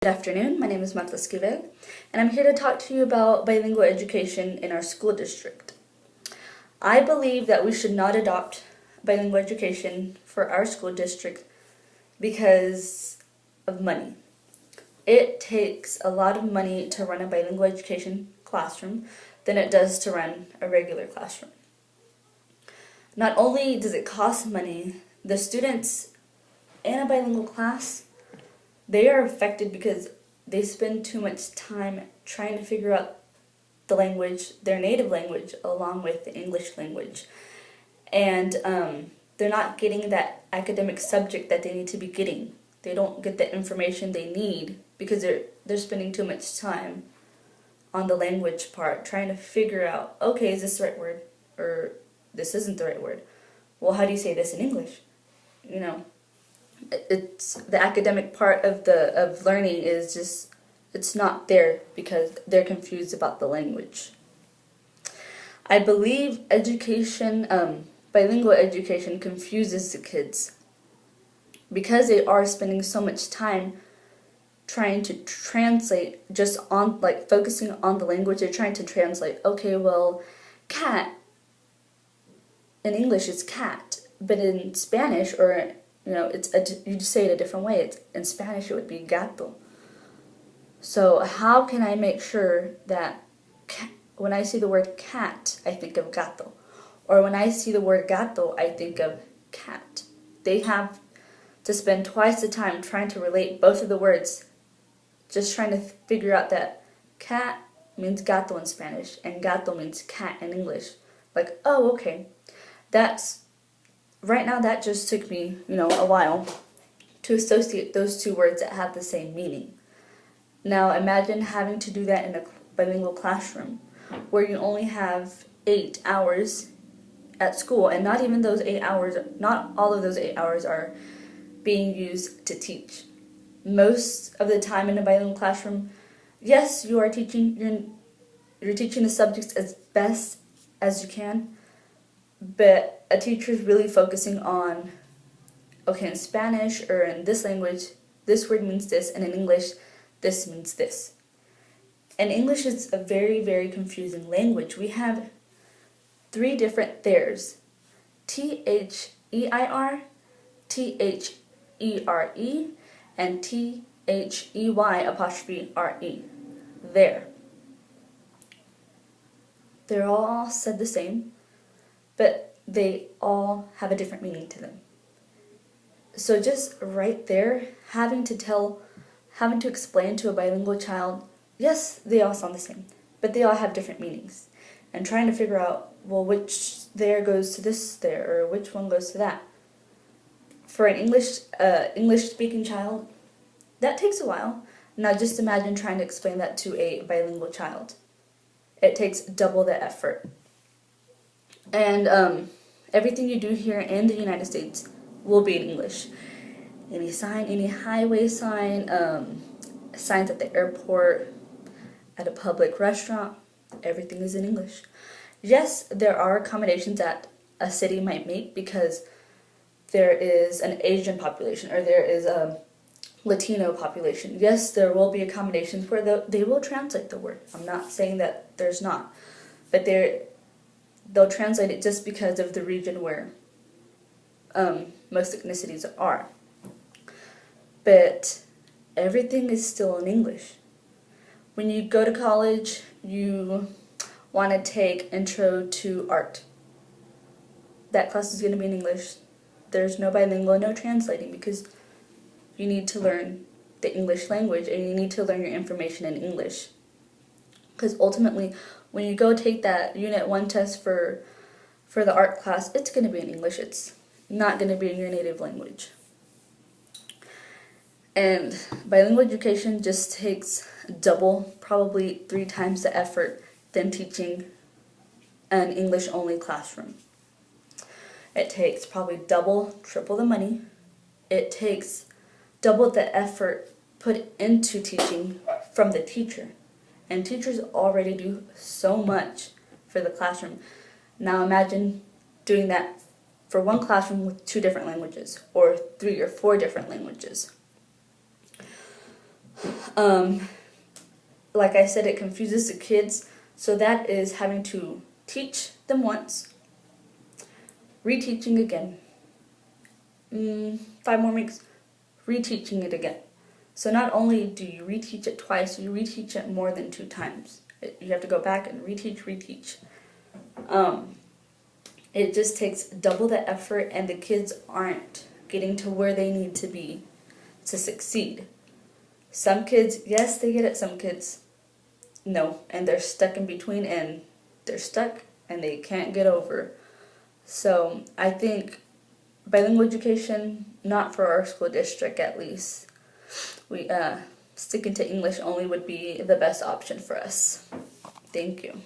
Good afternoon, my name is Marta Esquivel, and I'm here to talk to you about bilingual education in our school district. I believe that we should not adopt bilingual education for our school district because of money. It takes a lot of money to run a bilingual education classroom than it does to run a regular classroom. Not only does it cost money, the students in a bilingual class, they are affected because they spend too much time trying to figure out the language, their native language, along with the English language. And they're not getting that academic subject that they need to be getting. They don't get the information they need because they're spending too much time on the language part, trying to figure out, okay, is this the right word? Or this isn't the right word. Well, how do you say this in English? You know, it's the academic part of learning is just, it's not there because they're confused about the language. I believe education, bilingual education confuses the kids because they are spending so much time trying to translate just on, like, focusing on the language. They're trying to translate, okay, well, cat in English is cat, but in Spanish, or you just say it a different way. In Spanish, it would be gato. So how can I make sure that when I see the word cat, I think of gato, or when I see the word gato, I think of cat? They have to spend twice the time trying to relate both of the words, just trying to figure out that cat means gato in Spanish and gato means cat in English. Like, oh, okay, right now that just took me, a while to associate those two words that have the same meaning. Now imagine having to do that in a bilingual classroom where you only have 8 hours at school, and not even those 8 hours, not all of those 8 hours are being used to teach. Most of the time in a bilingual classroom, yes, you are teaching, you're teaching the subjects as best as you can, but a teacher is really focusing on, okay, in Spanish or in this language, this word means this, and in English, this means this. And English is a very, very confusing language. We have 3 different theirs: T-H-E-I-R, T-H-E-R-E, and T-H-E-Y''R-E. There. They're all said the same, but they all have a different meaning to them. So just right there, having to explain to a bilingual child, yes, they all sound the same, but they all have different meanings. And trying to figure out, well, which there goes to this there, or which one goes to that. For an English-speaking child, that takes a while. Now just imagine trying to explain that to a bilingual child. It takes double the effort. And everything you do here in the United States will be in English. Any sign, any highway sign, signs at the airport, at a public restaurant, everything is in English. Yes, there are accommodations that a city might make because there is an Asian population or there is a Latino population. Yes, there will be accommodations where they will translate the word. I'm not saying that there's not, but they'll translate it just because of the region where most ethnicities are. But everything is still in English. When you go to college, you want to take Intro to Art. That class is going to be in English. There's no bilingual, no translating, because you need to learn the English language and you need to learn your information in English. Because ultimately, when you go take that Unit 1 test for the art class, it's going to be in English. It's not going to be in your native language. And bilingual education just takes double, probably 3 times the effort than teaching an English-only classroom. It takes probably double, triple the money. It takes double the effort put into teaching from the teacher. And teachers already do so much for the classroom. Now imagine doing that for one classroom with 2 different languages, or 3 or 4 different languages. Like I said, it confuses the kids, so that is having to teach them once, reteaching again, 5 more weeks, reteaching it again. So not only do you reteach it twice, you reteach it more than 2 times. You have to go back and reteach. It just takes double the effort, and the kids aren't getting to where they need to be to succeed. Some kids, yes, they get it. Some kids, no. And they're stuck in between, and they're stuck, and they can't get over. So I think bilingual education, not for our school district at least. Sticking to English only would be the best option for us. Thank you.